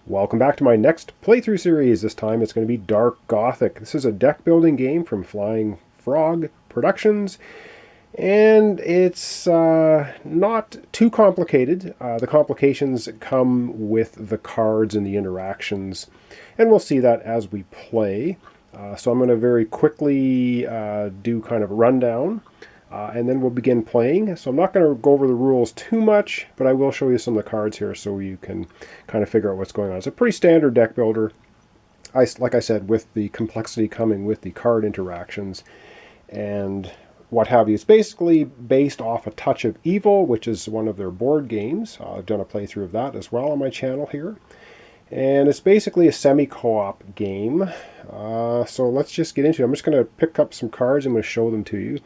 Welcome back to my next playthrough series. This time it's going to be Dark Gothic. This is a deck building game from Flying Frog Productions, and it's not too complicated. The complications come with the cards and the interactions, and we'll see that as we play. So I'm going to very quickly do kind of a rundown. And then we'll begin playing. So I'm not going to go over the rules too much, but I will show you some of the cards here so you can kind of figure out what's going on. It's a pretty standard deck builder, like I said, with the complexity coming with the card interactions and what have you. It's basically based off A Touch of Evil, which is one of their board games. I've done a playthrough of that as well on my channel here. And it's basically a semi-co-op game. So let's just get into it. I'm just going to pick up some cards. I'm going to show them to you.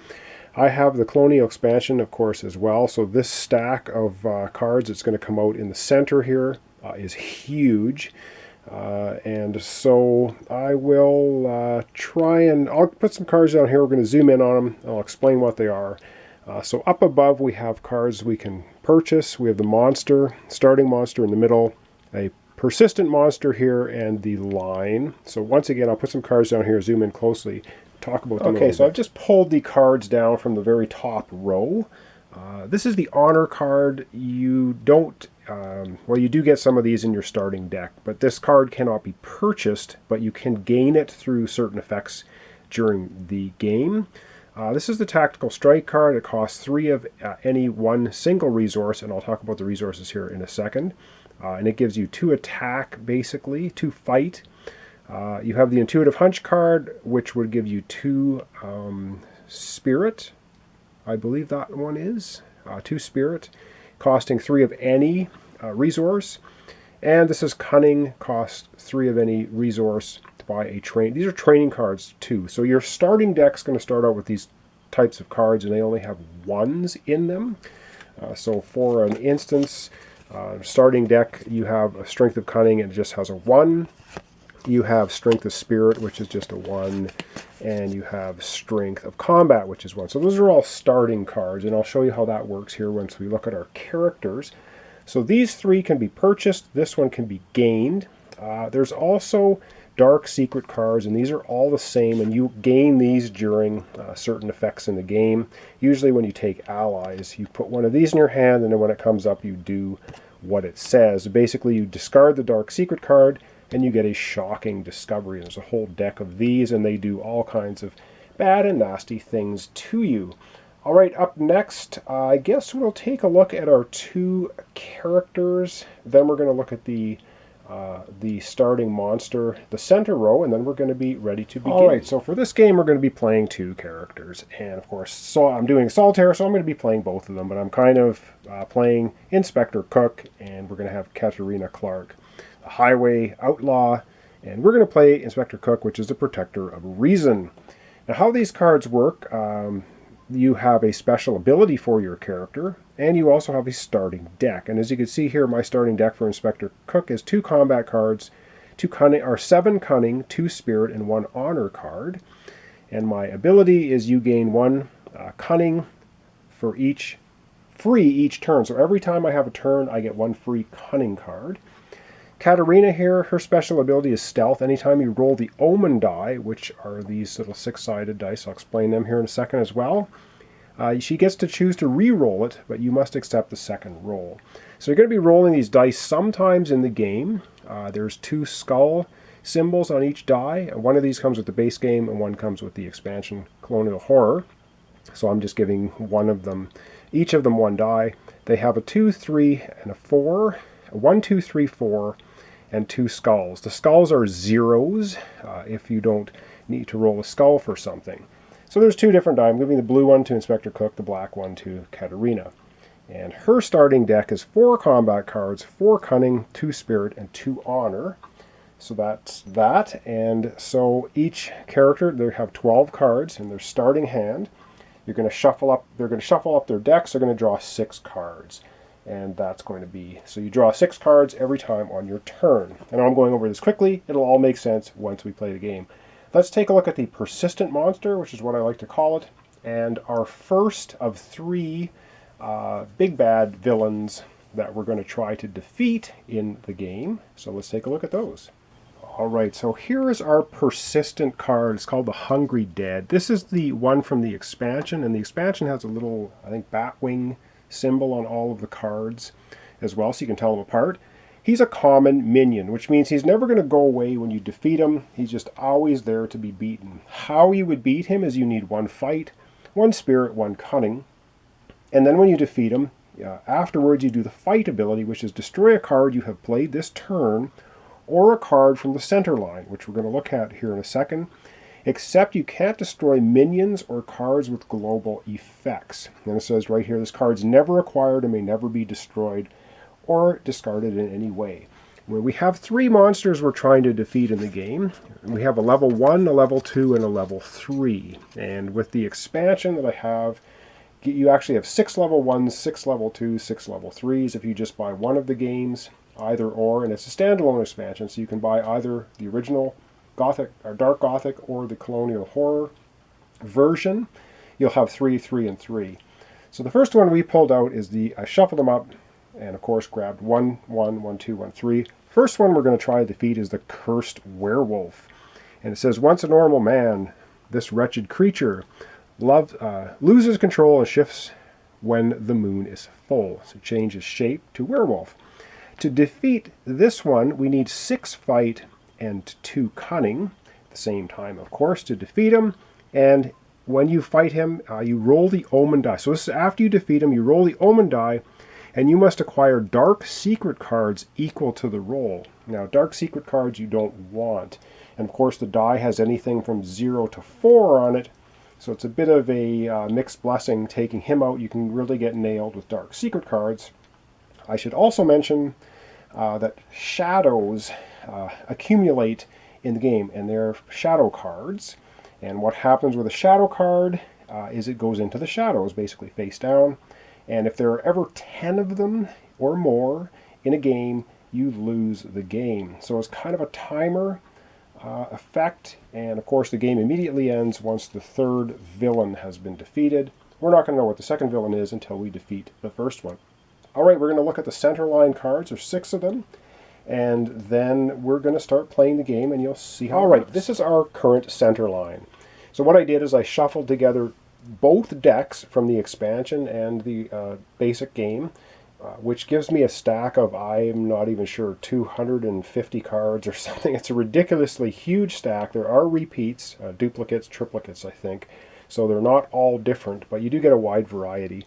I have the Colonial expansion, of course, as well. So this stack of cards that's going to come out in the center here is huge. And so I will try and I'll put some cards down here. We're going to zoom in on them. I'll explain what they are. So up above we have cards we can purchase. We have the monster, starting monster in the middle, a persistent monster here, and the line. So once again, I'll put some cards down here, zoom in closely, talk about them. Okay, so I've just pulled the cards down from the very top row. This is the honor card. You don't, well, you do get some of these in your starting deck, but this card cannot be purchased, but you can gain it through certain effects during the game. This is the Tactical Strike card. It costs 3 of any one single resource, and I'll talk about the resources here in a second. And it gives you 2 attack, basically, 2 fight. You have the Intuitive Hunch card, which would give you 2 spirit. I believe that one is 2 spirit, costing 3 of any resource. And this is Cunning, costs 3 of any resource to buy a train. These are training cards too. So your starting deck's going to start out with these types of cards, and they only have 1s in them. So for an instance, starting deck, you have a Strength of Cunning, and it just has a 1. You have Strength of Spirit, which is just a 1, and you have Strength of Combat, which is 1. So those are all starting cards, and I'll show you how that works here once we look at our characters. So these 3 can be purchased. This one can be gained. There's also Dark Secret cards, and these are all the same, and you gain these during certain effects in the game. Usually when you take allies, you put one of these in your hand, and then when it comes up, you do what it says. Basically, you discard the Dark Secret card, and you get a shocking discovery. There's a whole deck of these, and they do all kinds of bad and nasty things to you. All right, up next, I guess we'll take a look at our 2 characters. Then we're going to look at the starting monster, the center row, and then we're going to be ready to begin. All right, so for this game, we're going to be playing 2 characters. And of course, so I'm doing Solitaire, so I'm going to be playing both of them, but I'm kind of playing Inspector Cook, and we're going to have Katarina Clark, a highway outlaw, and we're going to play Inspector Cook, which is the protector of reason. Now, how these cards work, you have a special ability for your character, and you also have a starting deck. And as you can see here, my starting deck for Inspector Cook is 2 combat cards, 2 cunning, or 7 cunning, 2 spirit, and 1 honor card. And my ability is you gain 1 cunning for free each turn. So every time I have a turn, I get 1 free cunning card. Katarina here, her special ability is Stealth. Anytime you roll the Omen die, which are these little 6-sided dice, I'll explain them here in a second as well, she gets to choose to re-roll it, but you must accept the second roll. So you're going to be rolling these dice sometimes in the game. There's 2 skull symbols on each die. One of these comes with the base game, and one comes with the expansion Colonial Horror. So I'm just giving each of them 1 die. They have a 2, 3, and a 4. 1, 2, 3, 4, and 2 skulls. The skulls are zeros if you don't need to roll a skull for something. So there's 2 different die. I'm giving the blue one to Inspector Cook, the black one to Katarina. And her starting deck is 4 combat cards, 4 cunning, 2 spirit, and 2 honor. So that's that. And so each character, they have 12 cards in their starting hand. They're going to shuffle up their decks. They're going to draw 6 cards. And that's going to be, so you draw 6 cards every time on your turn. And I'm going over this quickly. It'll all make sense once we play the game. Let's take a look at the persistent monster, which is what I like to call it. And our first of 3 big bad villains that we're going to try to defeat in the game. So let's take a look at those. All right, so here is our persistent card. It's called the Hungry Dead. This is the one from the expansion, and the expansion has a little, I think, batwing symbol on all of the cards as well, so you can tell them apart. He's a common minion, which means he's never going to go away when you defeat him. He's just always there to be beaten. How you would beat him is you need 1 fight, 1 spirit, 1 cunning, and then when you defeat him, afterwards you do the fight ability, which is destroy a card you have played this turn, or a card from the center line, which we're going to look at here in a second, except you can't destroy minions or cards with global effects. And it says right here, this card's never acquired and may never be destroyed or discarded in any way. Well, we have 3 monsters we're trying to defeat in the game. We have a level 1, a level 2, and a level 3. And with the expansion that I have, you actually have 6 level 1s, 6 level 2s, 6 level 3s if you just buy one of the games. Either or, and it's a standalone expansion, so you can buy either the original Gothic or Dark Gothic or the Colonial Horror version. You'll have 3, 3, and 3. So the first one we pulled out is I shuffled them up and of course grabbed 1, 1, 1, 2, 1, 3. First one we're going to try to defeat is the Cursed Werewolf. And it says, once a normal man, this wretched creature loses control and shifts when the moon is full. So changes shape to werewolf. To defeat this one, we need 6 fight and 2 cunning at the same time, of course, to defeat him. And when you fight him, you roll the omen die. So this is after you defeat him, you roll the omen die, and you must acquire dark secret cards equal to the roll. Now, dark secret cards you don't want. And of course, the die has anything from 0 to 4 on it. So it's a bit of a mixed blessing. Taking him out, you can really get nailed with dark secret cards. I should also mention that shadows accumulate in the game, and they're shadow cards. And what happens with a shadow card is it goes into the shadows, basically face down. And if there are ever 10 of them or more in a game, you lose the game. So it's kind of a timer effect, and of course the game immediately ends once the 3rd villain has been defeated. We're not going to know what the 2nd villain is until we defeat the 1st one. Alright, we're going to look at the center line cards. There's 6 of them. And then we're going to start playing the game and you'll see how. Alright, this is our current center line. So what I did is I shuffled together both decks from the expansion and the basic game, which gives me a stack of, I'm not even sure, 250 cards or something. It's a ridiculously huge stack. There are repeats, duplicates, triplicates, I think. So they're not all different, but you do get a wide variety.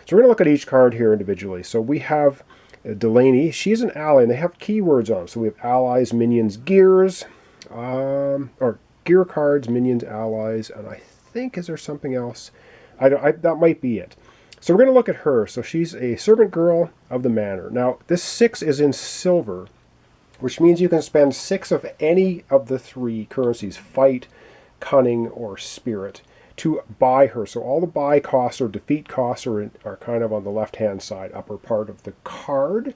So we're going to look at each card here individually. So we have Delaney. She's an ally, and they have keywords on them. So we have allies, minions, gears, or gear cards, minions, allies, and I think, is there something else? That might be it. So we're going to look at her. So she's a servant girl of the manor. Now, this 6 is in silver, which means you can spend 6 of any of the 3 currencies, fight, cunning, or spirit, to buy her. So all the buy costs or defeat costs are kind of on the left-hand side, upper part of the card.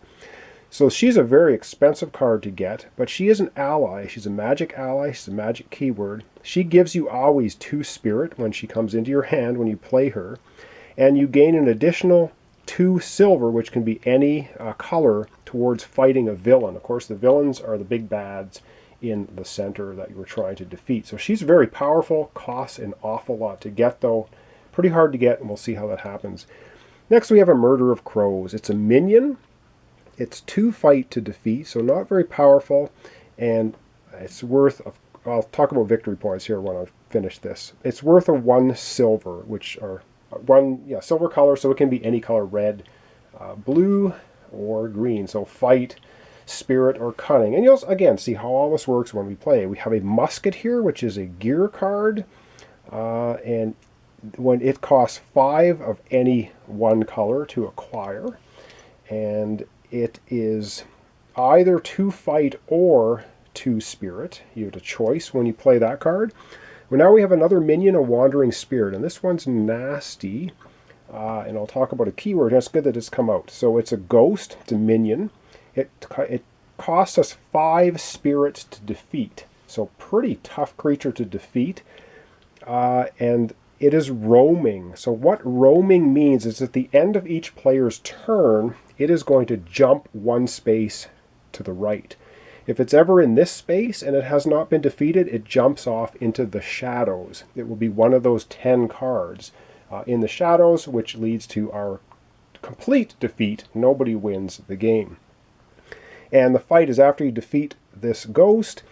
So she's a very expensive card to get, but she is an ally. She's a magic ally. She's a magic keyword. She gives you always 2 spirit when she comes into your hand when you play her, and you gain an additional 2 silver, which can be any color, towards fighting a villain. Of course, the villains are the big bads in the center that you were trying to defeat. So she's very powerful, costs an awful lot to get though. Pretty hard to get, and we'll see how that happens. Next we have a Murder of Crows. It's a minion. It's 2 fight to defeat, so not very powerful, and it's worth, I'll talk about victory points here when I finish this. It's worth a 1 silver, which are silver color, so it can be any color, red, blue, or green. So fight, spirit, or cunning. And you'll again see how all this works when we play. We have a musket here, which is a gear card, and when it costs 5 of any 1 color to acquire, and it is either 2 fight or 2 spirit. You have a choice when you play that card. Well, now we have another minion, a wandering spirit, and this one's nasty, and I'll talk about a keyword. That's good that it's come out. So it's a ghost, it's a minion. It costs us 5 spirits to defeat, so pretty tough creature to defeat, and it is roaming. So what roaming means is at the end of each player's turn, it is going to jump one space to the right. If it's ever in this space and it has not been defeated, it jumps off into the shadows. It will be one of those 10 cards in the shadows, which leads to our complete defeat. Nobody wins the game. And the fight is after you defeat this ghost,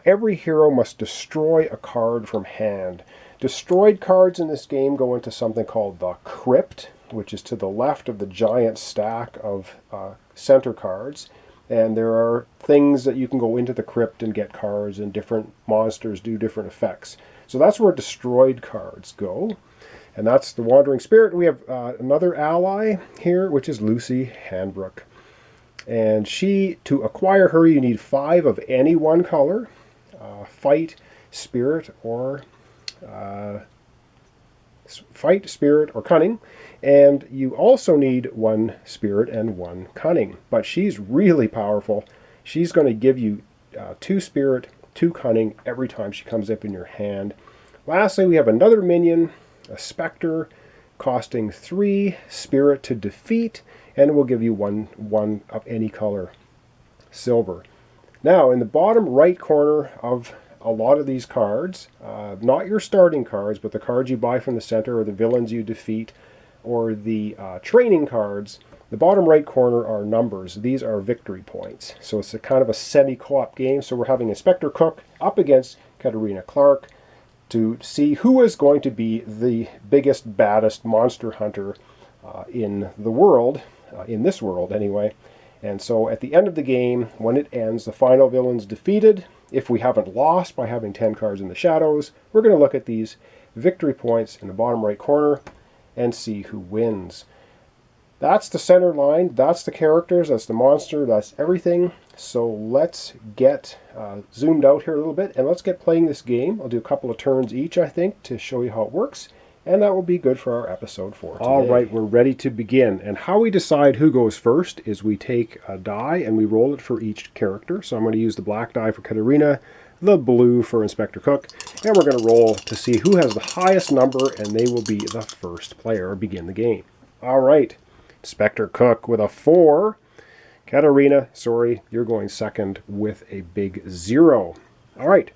every hero must destroy a card from hand. Destroyed cards in this game go into something called the crypt, which is to the left of the giant stack of center cards. And there are things that you can go into the crypt and get cards, and different monsters do different effects. So that's where destroyed cards go. And that's the Wandering Spirit. We have another ally here, which is Lucy Handbrook. And to acquire her, you need 5 of any one color. Fight, Spirit, or Cunning. And you also need 1 Spirit and 1 Cunning. But she's really powerful. She's going to give you 2 Spirit, 2 Cunning every time she comes up in your hand. Lastly, we have another minion, a Spectre, costing 3 Spirit to defeat, and it will give you one of any color, silver. Now, in the bottom right corner of a lot of these cards, not your starting cards, but the cards you buy from the center, or the villains you defeat, or the training cards, the bottom right corner are numbers. These are victory points. So it's a kind of a semi-co-op game. So we're having Inspector Cook up against Katarina Clark to see who is going to be the biggest, baddest monster hunter in the world, in this world anyway. And so at the end of the game, when it ends, the final villain's defeated. If we haven't lost by having 10 cards in the shadows, we're going to look at these victory points in the bottom right corner and see who wins. That's the center line, that's the characters, that's the monster, that's everything. So let's get zoomed out here a little bit, and let's get playing this game. I'll do a couple of turns each, I think, to show you how it works, and that will be good for our episode for today. All right, we're ready to begin. And how we decide who goes first is we take a die and we roll it for each character. So I'm going to use the black die for Katarina, the blue for Inspector Cook, and we're going to roll to see who has the highest number, and they will be the first player, begin the game. All right, Inspector Cook with a 4. Katarina, sorry, you're going second with a big 0. All right,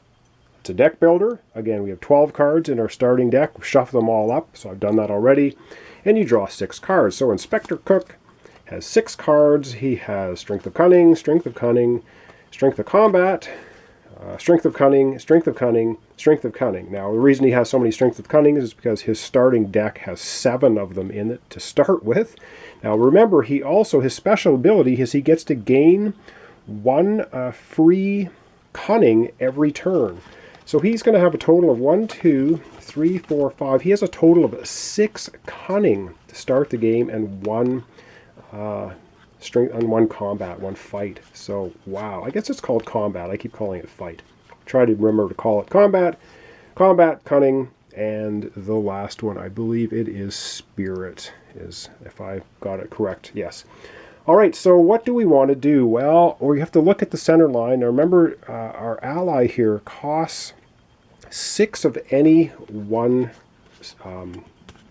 it's a deck builder. Again, we have 12 cards in our starting deck. We've shuffled them all up, so I've done that already. And you draw 6 cards. So Inspector Cook has 6 cards. He has Strength of Cunning, Strength of Cunning, Strength of Combat, Strength of Cunning, Strength of Cunning, Strength of Cunning. Now, the reason he has so many Strength of Cunning is because his starting deck has 7 of them in it to start with. Now, remember, his special ability is he gets to gain 1 free Cunning every turn. So he's going to have a total of 1, 2, 3, 4, 5. He has a total of 6 Cunning to start the game, and 1 strength and 1 combat, 1 fight. So, wow. I guess it's called combat. I keep calling it fight. Try to remember to call it combat, cunning, and the last one, I believe it is spirit, if I got it correct. Yes. All right, so what do we want to do? Well, we have to look at the center line. Now, remember, our ally here costs 6 of any one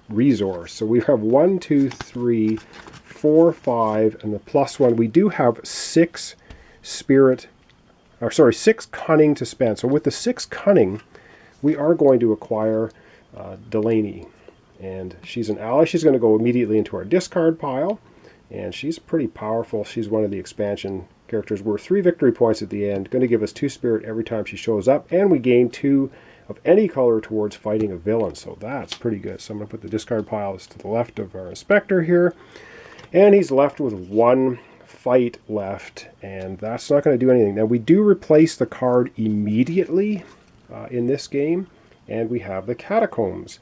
resource. So we have 1, 2, 3, 4, 5, and the +1. We do have 6 6 cunning to spend. So with the 6 cunning, we are going to acquire Delaney. And she's an ally. She's going to go immediately into our discard pile. And she's pretty powerful. She's one of the expansion characters. Worth 3 victory points at the end. Going to give us 2 spirit every time she shows up. And we gain 2 of any color towards fighting a villain. So that's pretty good. So I'm going to put the discard pile to the left of our inspector here. And he's left with 1 fight left. And that's not going to do anything. Now we do replace the card immediately in this game. And we have the Catacombs.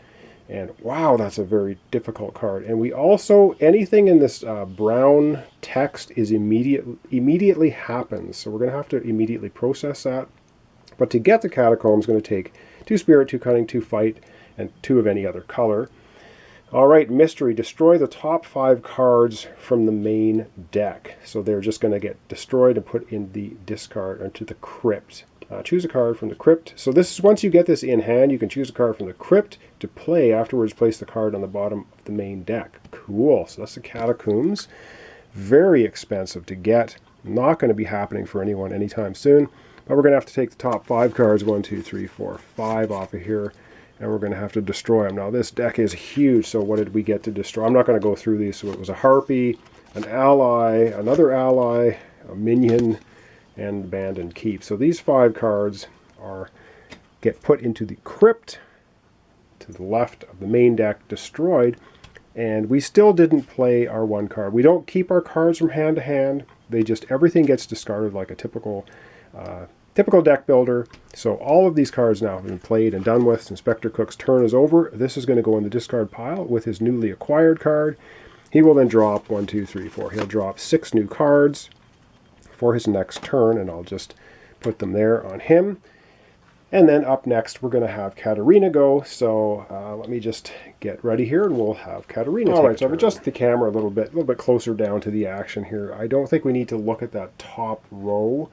And wow, that's a very difficult card. And we also, anything in this brown text is immediately happens. So we're going to have to immediately process that. But to get the Catacombs, going to take 2 spirit, 2 cunning, 2 fight, and 2 of any other color. All right, mystery. Destroy the top 5 cards from the main deck. So they're just going to get destroyed and put in the discard, or to the crypt. Choose a card from the crypt. So this is, once you get this in hand, you can choose a card from the crypt to play. Afterwards, place the card on the bottom of the main deck. Cool. So that's the Catacombs. Very expensive to get. Not going to be happening for anyone anytime soon. But we're going to have to take the top 5 cards, 1, 2, 3, 4, 5 off of here. And we're going to have to destroy them. Now this deck is huge, so what did we get to destroy? I'm not going to go through these. So it was a Harpy, an ally, another ally, a minion, and Abandoned Keep. So these 5 cards get put into the crypt to the left of the main deck, destroyed, and we still didn't play our 1 card. We don't keep our cards from hand to hand. Everything gets discarded like a typical deck builder. So all of these cards now have been played and done with. Inspector Cook's turn is over. This is going to go in the discard pile with his newly acquired card. He will then drop 1, 2, 3, 4. He'll drop 6 new cards for his next turn, and I'll just put them there on him. And then up next, we're going to have Katarina go. So let me just get ready here, and we'll have Katarina. All right, so I've adjusted the camera a little bit closer down to the action here. I don't think we need to look at that top row.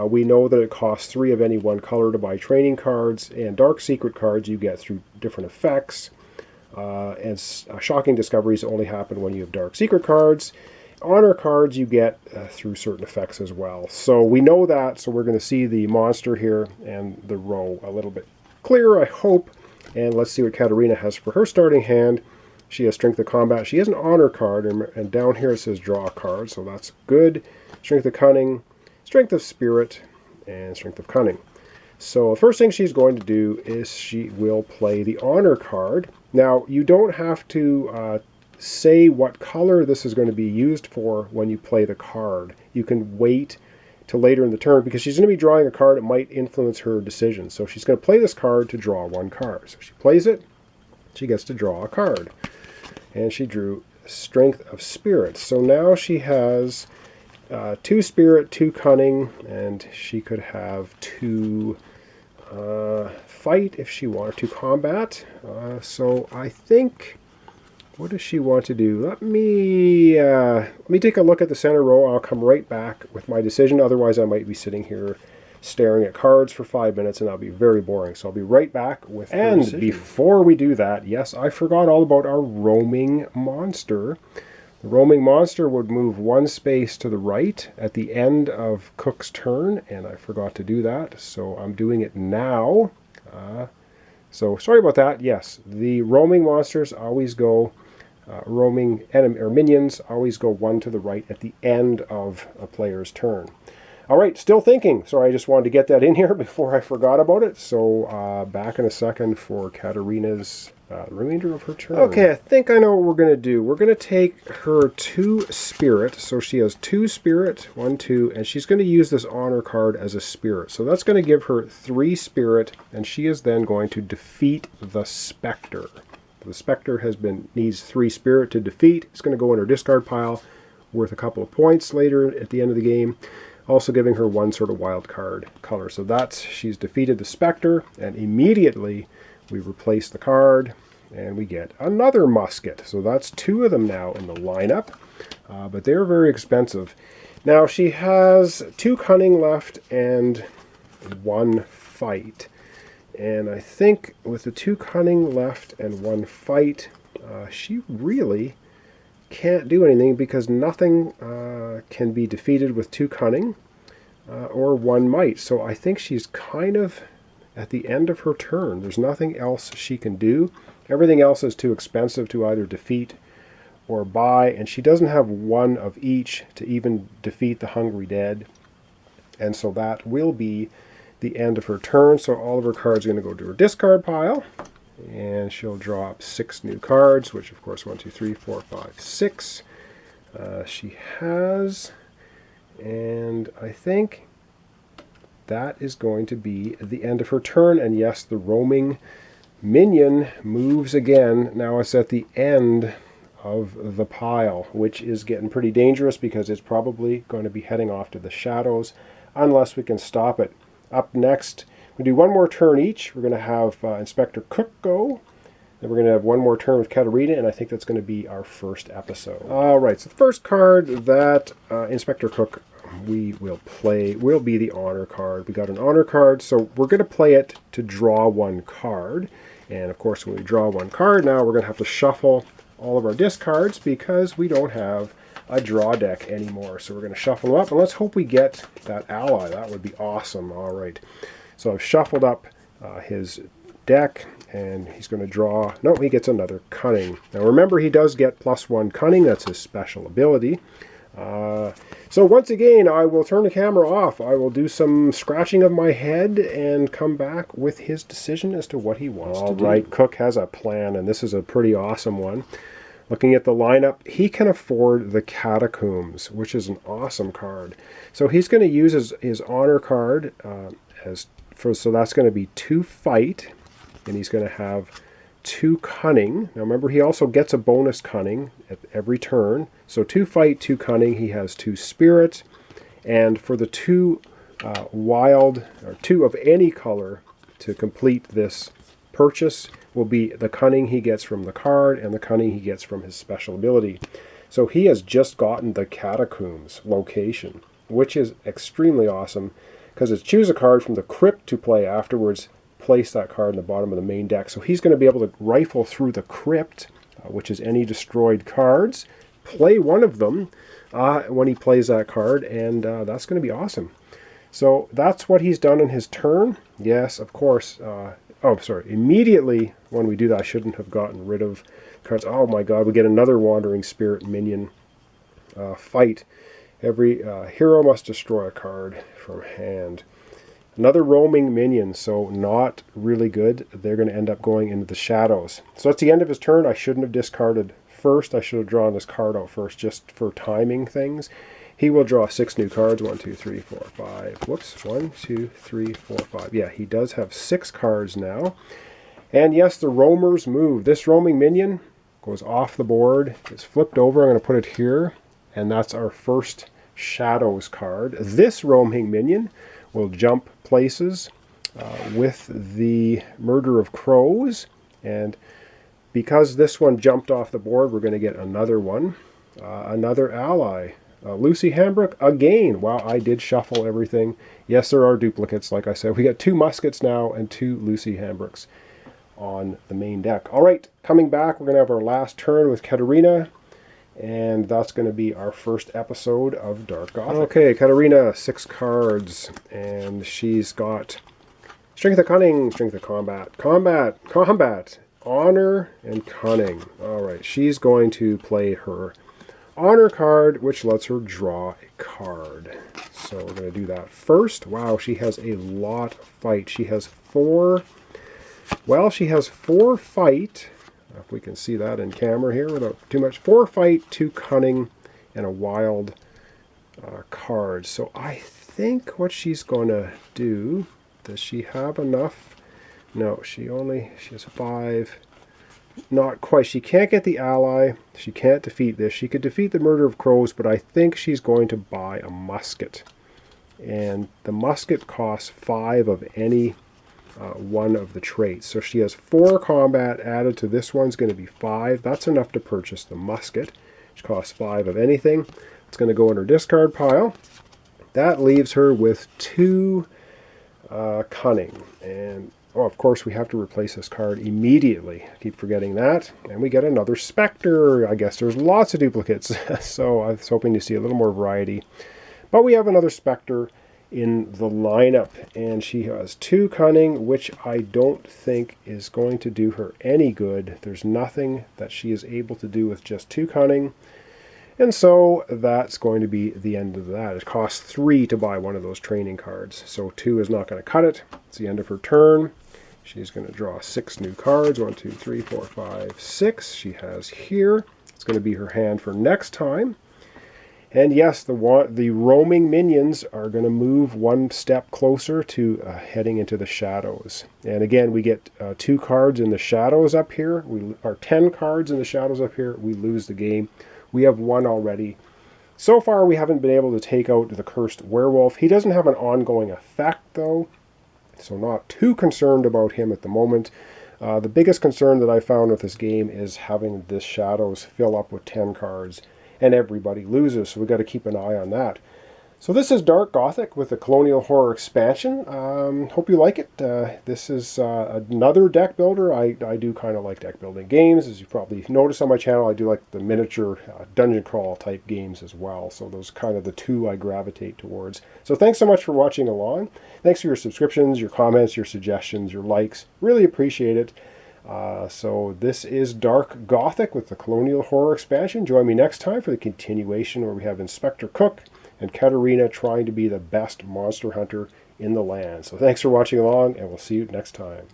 We know that it costs 3 of any 1 color to buy training cards, and Dark Secret cards you get through different effects. And Shocking Discoveries only happen when you have Dark Secret cards. Honor cards you get through certain effects as well. So we know that, so we're going to see the monster here and the row a little bit clearer, I hope. And let's see what Katarina has for her starting hand. She has Strength of Combat. She has an Honor card, and down here it says Draw a Card, so that's good. Strength of Cunning, Strength of Spirit, and Strength of Cunning. So the first thing she's going to do is she will play the Honor card. Now, you don't have to say what color this is going to be used for when you play the card. You can wait till later in the turn, because she's going to be drawing a card that might influence her decision. So she's going to play this card to draw 1 card. So she plays it, she gets to draw a card. And she drew Strength of Spirit. So now she has 2 Spirit, 2 Cunning, and she could have 2 Fight if she wanted to, Combat. So I think, what does she want to do? Let me take a look at the center row. I'll come right back with my decision. Otherwise, I might be sitting here staring at cards for 5 minutes, and that'll be very boring. So I'll be right back with her decision. And before we do that, yes, I forgot all about our roaming monster. The roaming monster would move 1 space to the right at the end of Cook's turn, and I forgot to do that, so I'm doing it now. So sorry about that. Yes, the roaming monsters always go, roaming enemy or minions always go 1 to the right at the end of a player's turn. All right, still thinking. Sorry, I just wanted to get that in here before I forgot about it. So back in a second for Katarina's remainder of her turn. Okay, I think I know what we're going to do. We're going to take her 2 Spirit. So she has 2 Spirit, 1, 2, and she's going to use this Honor card as a Spirit. So that's going to give her 3 Spirit, and she is then going to defeat the Spectre. The Spectre needs 3 Spirit to defeat. It's going to go in her discard pile, worth a couple of points later at the end of the game. Also giving her 1 sort of wild card color. So she's defeated the Spectre, and immediately we replace the card, and we get another musket. So that's 2 of them now in the lineup, but they're very expensive. Now she has 2 Cunning left and 1 Fight. And I think with the 2 Cunning left and 1 Fight, she really can't do anything, because nothing can be defeated with 2 Cunning or 1 Might. So I think she's kind of at the end of her turn. There's nothing else she can do. Everything else is too expensive to either defeat or buy, and she doesn't have 1 of each to even defeat the Hungry Dead. And so that will be the end of her turn. So all of her cards are going to go to her discard pile, and she'll draw up 6 new cards, which of course 1, 2, 3, 4, 5, 6 she has. And I think that is going to be the end of her turn. And yes, the roaming minion moves again. Now it's at the end of the pile, which is getting pretty dangerous, because it's probably going to be heading off to the shadows unless we can stop it. Up next, we do 1 more turn each. We're going to have Inspector Cook go. Then we're going to have 1 more turn with Katarina, and I think that's going to be our first episode. All right, so the first card that Inspector Cook will be the honor card. We got an honor card, so we're going to play it to draw one card. And of course, when we draw one card now, we're going to have to shuffle all of our discards because we don't have a draw deck anymore. So we're going to shuffle them up, and let's hope we get that ally. That would be awesome. All right. So I've shuffled up his deck, and he's going to draw. No, he gets another cunning. Now remember, he does get +1 cunning. That's his special ability. So once again, I will turn the camera off. I will do some scratching of my head and come back with his decision as to what he wants to do. All right, Cook has a plan, and this is a pretty awesome one. Looking at the lineup, he can afford the Catacombs, which is an awesome card. So he's going to use his honor card so that's going to be 2 fight, and he's going to have 2 cunning. Now remember, he also gets a bonus cunning at every turn. So 2 fight, 2 cunning. He has 2 spirit, and for the 2 wild, or 2 of any color, to complete this purchase will be the cunning he gets from the card and the cunning he gets from his special ability. So he has just gotten the Catacombs location, which is extremely awesome because it's choose a card from the crypt to play afterwards. Place that card in the bottom of the main deck. So he's going to be able to rifle through the crypt, which is any destroyed cards, play one of them when he plays that card, and that's going to be awesome. So that's what he's done in his turn. Yes, of course. Immediately when we do that, I shouldn't have gotten rid of cards. Oh my god, we get another Wandering Spirit minion fight. Every hero must destroy a card from hand. Another roaming minion, so not really good. They're going to end up going into the shadows. So that's the end of his turn. I shouldn't have discarded first. I should have drawn this card out first just for timing things. He will draw 6 new cards. 1, 2, 3, 4, 5. Whoops. 1, 2, 3, 4, 5. Yeah, he does have 6 cards now. And yes, the roamers move. This roaming minion goes off the board. It's flipped over. I'm going to put it here. And that's our first shadows card. This roaming minion will jump places with the Murder of Crows, and because this one jumped off the board, we're going to get another one, another ally, Lucy Hambrook again. Wow, I did shuffle everything. Yes, there are duplicates, like I said. We got 2 muskets now and 2 Lucy Hambrooks on the main deck. All right, coming back, we're going to have our last turn with Katarina, and that's going to be our first episode of Dark Gothic. Okay, Katarina, 6 cards, and she's got Strength of Cunning, Strength of Combat, Combat, Honor, and Cunning. All right, she's going to play her Honor card, which lets her draw a card. So we're going to do that first. Wow, she has a lot of fight. She has 4 fight. If we can see that in camera here without too much. 4 fight, 2 cunning, and a wild card. So I think what she's going to do, does she have enough? No, she has 5. Not quite. She can't get the ally. She can't defeat this. She could defeat the Murder of Crows, but I think she's going to buy a musket. And the musket costs 5 of any one of the traits. So she has 4 combat added to this one's going to be 5. That's enough to purchase the musket, which costs 5 of anything. It's going to go in her discard pile. That leaves her with 2 cunning. And oh, of course, we have to replace this card immediately. I keep forgetting that. And we get another Spectre. I guess there's lots of duplicates. So I was hoping to see a little more variety. But we have another Spectre in the lineup, and she has 2 cunning, which I don't think is going to do her any good. There's nothing that she is able to do with just 2 cunning, and so that's going to be the end of that. It costs 3 to buy one of those training cards, so 2 is not going to cut it. It's the end of her turn. She's going to draw 6 new cards. 1, 2, 3, 4, 5, 6 she has here. It's going to be her hand for next time. And yes, the roaming minions are going to move 1 step closer to heading into the shadows. And again, we get 2 cards in the shadows up here. We are 10 cards in the shadows up here. We lose the game. We have 1 already. So far, we haven't been able to take out the Cursed Werewolf. He doesn't have an ongoing effect, though, so not too concerned about him at the moment. The biggest concern that I found with this game is having the shadows fill up with 10 cards. And everybody loses, so we've got to keep an eye on that. So this is Dark Gothic with the Colonial Horror expansion. Hope you like it. This is another deck builder. I do kind of like deck building games. As you probably noticed on my channel, I do like the miniature dungeon crawl type games as well. So those are kind of the two I gravitate towards. So thanks so much for watching along. Thanks for your subscriptions, your comments, your suggestions, your likes. Really appreciate it. So this is Dark Gothic with the Colonial Horror expansion. Join me next time for the continuation where we have Inspector Cook and Katerina trying to be the best monster hunter in the land. So thanks for watching along, and we'll see you next time.